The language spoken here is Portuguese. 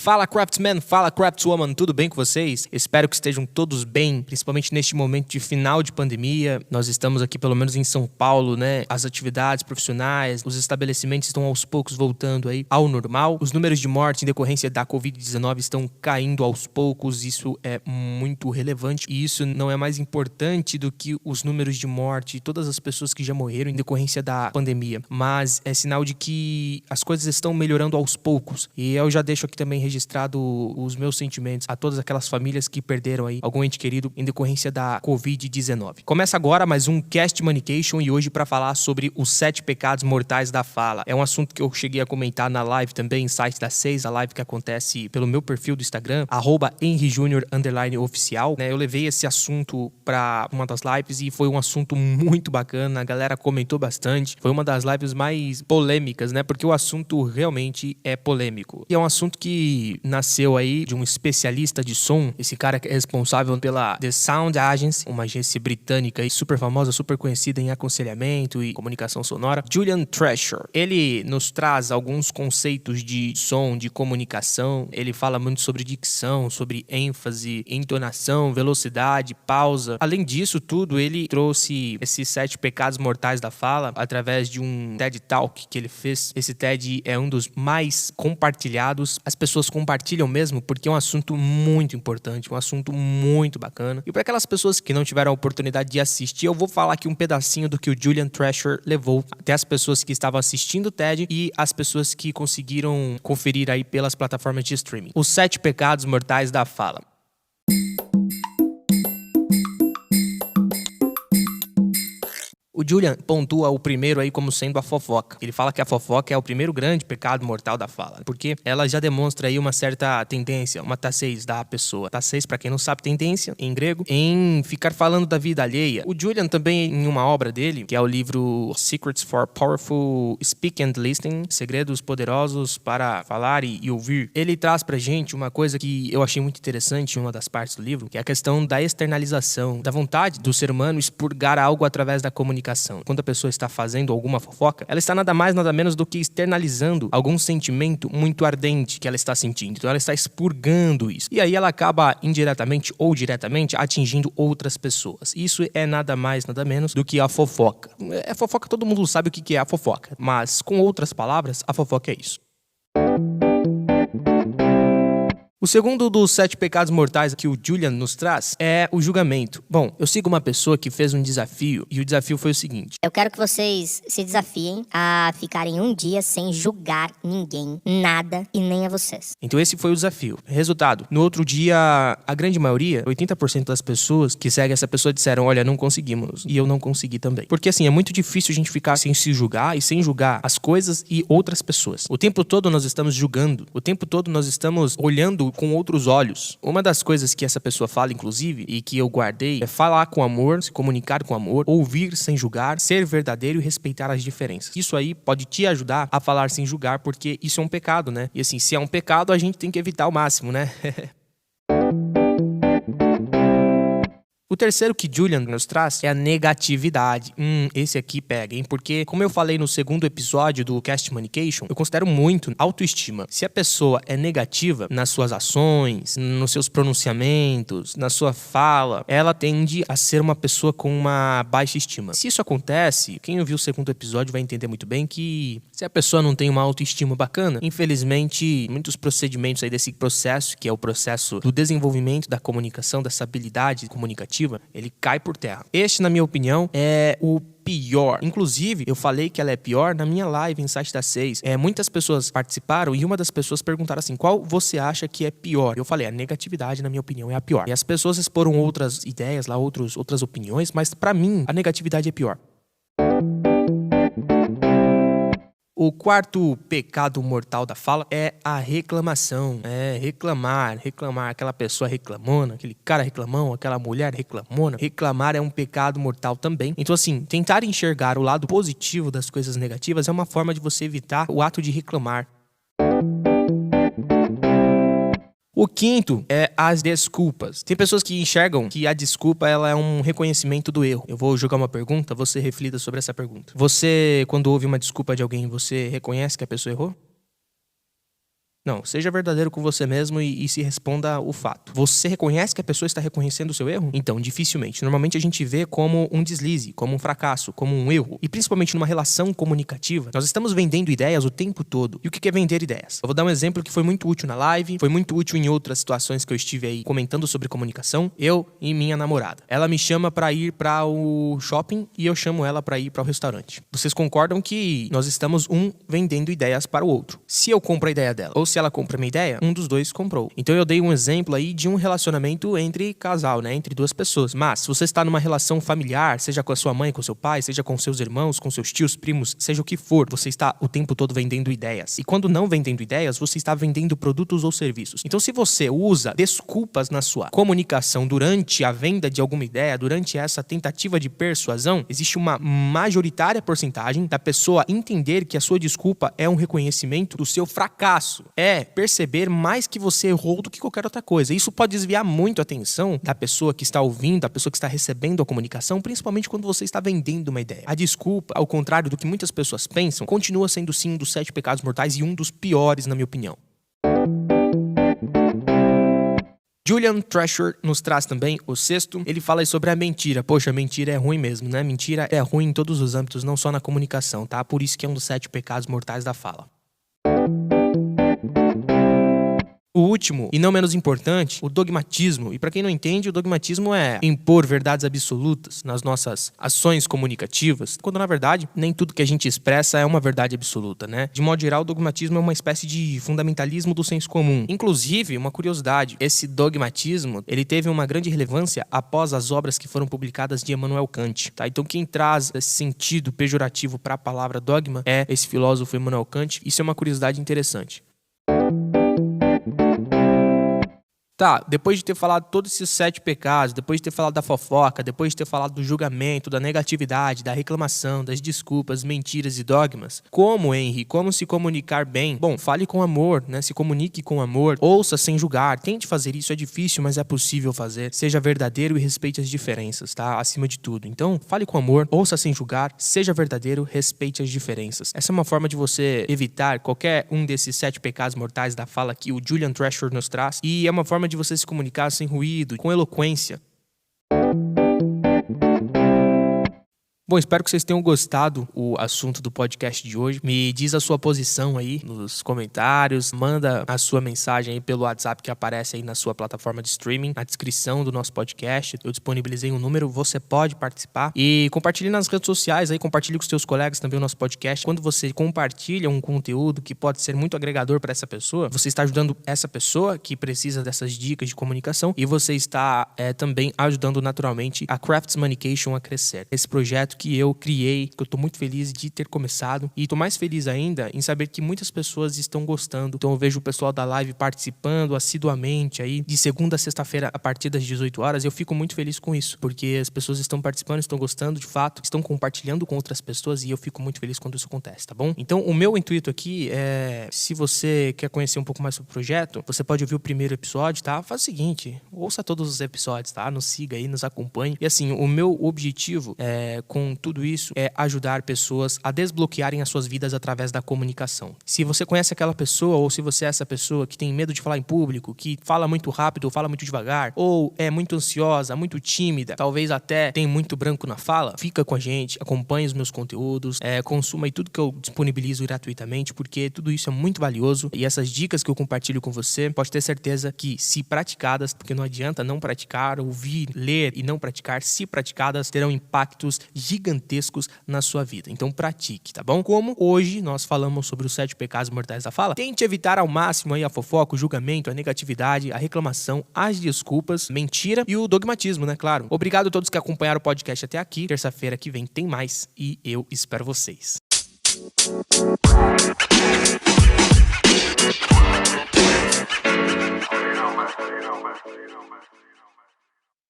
Fala Craftsman, fala Craftswoman, tudo bem com vocês? Espero que estejam todos bem, principalmente neste momento de final de pandemia. Nós estamos aqui pelo menos em São Paulo, né? As atividades profissionais, os estabelecimentos estão aos poucos voltando aí ao normal. Os números de morte em decorrência da Covid-19 estão caindo aos poucos, isso é muito relevante e isso não é mais importante do que os números de morte e todas as pessoas que já morreram em decorrência da pandemia, mas é sinal de que as coisas estão melhorando aos poucos e eu já deixo aqui também registrado os meus sentimentos a todas aquelas famílias que perderam aí algum ente querido em decorrência da Covid-19. Começa agora mais um Cast Manication e hoje para falar sobre os 7 pecados mortais da fala. É um assunto que eu cheguei a comentar na live também, site da 6, a live que acontece pelo meu perfil do Instagram, @henryjunior_oficial, né? Eu levei esse assunto para uma das lives e foi um assunto muito bacana, a galera comentou bastante, foi uma das lives mais polêmicas, né? Porque o assunto realmente é polêmico. E é um assunto que nasceu aí de um especialista de som, esse cara que é responsável pela The Sound Agency, uma agência britânica e super famosa, super conhecida em aconselhamento e comunicação sonora, Julian Thrasher. Ele nos traz alguns conceitos de som, de comunicação, ele fala muito sobre dicção, sobre ênfase, entonação, velocidade, pausa. Além disso tudo, ele trouxe esses 7 pecados mortais da fala através de um TED Talk que ele fez. Esse TED é um dos mais compartilhados. As pessoas compartilham mesmo porque é um assunto muito importante, um assunto muito bacana. E para aquelas pessoas que não tiveram a oportunidade de assistir, eu vou falar aqui um pedacinho do que o Julian Thrasher levou até as pessoas que estavam assistindo o TED e as pessoas que conseguiram conferir aí pelas plataformas de streaming. Os 7 pecados mortais da fala. O Julian pontua o primeiro aí como sendo a fofoca. Ele fala que a fofoca é o primeiro grande pecado mortal da fala, porque ela já demonstra aí uma certa tendência, uma tasseis da pessoa. Tasseis, pra quem não sabe, tendência, em grego, em ficar falando da vida alheia. O Julian também, em uma obra dele, que é o livro Secrets for Powerful Speak and Listening, Segredos Poderosos para Falar e Ouvir, ele traz pra gente uma coisa que eu achei muito interessante em uma das partes do livro, que é a questão da externalização, da vontade do ser humano expurgar algo através da comunicação. Quando a pessoa está fazendo alguma fofoca, ela está nada mais, nada menos do que externalizando algum sentimento muito ardente que ela está sentindo. Então ela está expurgando isso. E aí ela acaba indiretamente ou diretamente atingindo outras pessoas. Isso é nada mais, nada menos do que a fofoca. É fofoca, todo mundo sabe o que é a fofoca. Mas com outras palavras, a fofoca é isso. O segundo dos 7 pecados mortais que o Julian nos traz é o julgamento. Bom, eu sigo uma pessoa que fez um desafio e o desafio foi o seguinte: eu quero que vocês se desafiem a ficarem um dia sem julgar ninguém, nada e nem a vocês. Então esse foi o desafio. Resultado, no outro dia, a grande maioria, 80% das pessoas que seguem essa pessoa disseram: olha, não conseguimos. E eu não consegui também. Porque assim, é muito difícil a gente ficar sem se julgar e sem julgar as coisas e outras pessoas. O tempo todo nós estamos julgando. O tempo todo nós estamos olhando com outros olhos. Uma das coisas que essa pessoa fala, inclusive, e que eu guardei, é falar com amor, se comunicar com amor, ouvir sem julgar, ser verdadeiro e respeitar as diferenças. Isso aí pode te ajudar a falar sem julgar, porque isso é um pecado, né? E assim, se é um pecado, a gente tem que evitar ao máximo, né? O terceiro que Julian nos traz é a negatividade. Esse aqui pega, hein? Porque, como eu falei no segundo episódio do Cast Manication, eu considero muito autoestima. Se a pessoa é negativa nas suas ações, nos seus pronunciamentos, na sua fala, ela tende a ser uma pessoa com uma baixa estima. Se isso acontece, quem ouviu o segundo episódio vai entender muito bem que se a pessoa não tem uma autoestima bacana, infelizmente, muitos procedimentos aí desse processo, que é o processo do desenvolvimento da comunicação, dessa habilidade comunicativa, ele cai por terra. Este, na minha opinião, é o pior. Inclusive, eu falei que ela é pior na minha live em site da 6. Muitas pessoas participaram e uma das pessoas perguntaram assim: qual você acha que é pior? Eu falei: a negatividade, na minha opinião, é a pior. E as pessoas exporam outras ideias lá, outras opiniões, mas pra mim, a negatividade é pior. O quarto pecado mortal da fala é a reclamação. Reclamar. Aquela pessoa reclamona, aquele cara reclamão, aquela mulher reclamona. Reclamar é um pecado mortal também. Então, assim, tentar enxergar o lado positivo das coisas negativas é uma forma de você evitar o ato de reclamar. O quinto é as desculpas. Tem pessoas que enxergam que a desculpa ela é um reconhecimento do erro. Eu vou jogar uma pergunta, você reflita sobre essa pergunta. Você, quando ouve uma desculpa de alguém, você reconhece que a pessoa errou? Não, seja verdadeiro com você mesmo e se responda o fato. Você reconhece que a pessoa está reconhecendo o seu erro? Então, dificilmente. Normalmente a gente vê como um deslize, como um fracasso, como um erro. E principalmente numa relação comunicativa, nós estamos vendendo ideias o tempo todo. E o que é vender ideias? Eu vou dar um exemplo que foi muito útil na live, foi muito útil em outras situações que eu estive aí comentando sobre comunicação. Eu e minha namorada. Ela me chama para ir para o shopping e eu chamo ela para ir para o restaurante. Vocês concordam que nós estamos vendendo ideias para o outro? Se eu compro a ideia dela ou se ela compra a minha ideia, um dos dois comprou. Então eu dei um exemplo aí de um relacionamento entre casal, né? Entre duas pessoas. Mas se você está numa relação familiar, seja com a sua mãe, com seu pai, seja com seus irmãos, com seus tios, primos, seja o que for, você está o tempo todo vendendo ideias. E quando não vendendo ideias, você está vendendo produtos ou serviços. Então se você usa desculpas na sua comunicação durante a venda de alguma ideia, durante essa tentativa de persuasão, existe uma majoritária porcentagem da pessoa entender que a sua desculpa é um reconhecimento do seu fracasso. É perceber mais que você errou do que qualquer outra coisa. Isso pode desviar muito a atenção da pessoa que está ouvindo, da pessoa que está recebendo a comunicação, principalmente quando você está vendendo uma ideia. A desculpa, ao contrário do que muitas pessoas pensam, continua sendo sim um dos 7 pecados mortais e um dos piores, na minha opinião. Julian Treasure nos traz também o 6º. Ele fala sobre a mentira. Poxa, a mentira é ruim mesmo, né? Mentira é ruim em todos os âmbitos, não só na comunicação, tá? Por isso que é um dos 7 pecados mortais da fala. O último, e não menos importante, o dogmatismo. E para quem não entende, o dogmatismo é impor verdades absolutas nas nossas ações comunicativas, quando na verdade nem tudo que a gente expressa é uma verdade absoluta, né? De modo geral, o dogmatismo é uma espécie de fundamentalismo do senso comum. Inclusive, uma curiosidade, esse dogmatismo, ele teve uma grande relevância após as obras que foram publicadas de Immanuel Kant, tá? Então quem traz esse sentido pejorativo para a palavra dogma é esse filósofo Immanuel Kant. Isso é uma curiosidade interessante. Tá, depois de ter falado todos esses 7 pecados, depois de ter falado da fofoca, depois de ter falado do julgamento, da negatividade, da reclamação, das desculpas, mentiras e dogmas, como se comunicar bem? Bom, fale com amor, né? Se comunique com amor, ouça sem julgar, tente fazer isso, é difícil, mas é possível fazer. Seja verdadeiro e respeite as diferenças, tá? Acima de tudo. Então, fale com amor, ouça sem julgar, seja verdadeiro, respeite as diferenças. Essa é uma forma de você evitar qualquer um desses 7 pecados mortais da fala que o Julian Treasure nos traz, e é uma forma de você se comunicar sem ruído, com eloquência. Bom, espero que vocês tenham gostado do assunto do podcast de hoje. Me diz a sua posição aí nos comentários, manda a sua mensagem aí pelo WhatsApp que aparece aí na sua plataforma de streaming, na descrição do nosso podcast. Eu disponibilizei um número, você pode participar. E compartilhe nas redes sociais aí, compartilhe com os seus colegas também o nosso podcast. Quando você compartilha um conteúdo que pode ser muito agregador para essa pessoa, você está ajudando essa pessoa que precisa dessas dicas de comunicação e você está também ajudando naturalmente a Craftsmanication a crescer. Esse projeto que eu criei, que eu tô muito feliz de ter começado e tô mais feliz ainda em saber que muitas pessoas estão gostando. Então eu vejo o pessoal da live participando assiduamente aí de segunda a sexta-feira a partir das 18 horas. Eu fico muito feliz com isso, porque as pessoas estão participando, estão gostando de fato, estão compartilhando com outras pessoas e eu fico muito feliz quando isso acontece, tá bom? Então o meu intuito aqui é, se você quer conhecer um pouco mais sobre o projeto, você pode ouvir o primeiro episódio, tá? Faz o seguinte, ouça todos os episódios, tá? Nos siga aí, nos acompanhe. E assim, o meu objetivo com tudo isso é ajudar pessoas a desbloquearem as suas vidas através da comunicação. Se você conhece aquela pessoa ou se você é essa pessoa que tem medo de falar em público, que fala muito rápido ou fala muito devagar, ou é muito ansiosa, muito tímida, talvez até tem muito branco na fala, fica com a gente, acompanhe os meus conteúdos, consuma aí tudo que eu disponibilizo gratuitamente, porque tudo isso é muito valioso e essas dicas que eu compartilho com você, pode ter certeza que se praticadas, porque não adianta não praticar, ouvir, ler e não praticar, se praticadas terão impactos gigantescos na sua vida. Então pratique, tá bom? Como hoje nós falamos sobre os 7 pecados mortais da fala, tente evitar ao máximo aí a fofoca, o julgamento, a negatividade, a reclamação, as desculpas, mentira e o dogmatismo, né? Claro. Obrigado a todos que acompanharam o podcast até aqui. Terça-feira que vem tem mais e eu espero vocês. You know, man.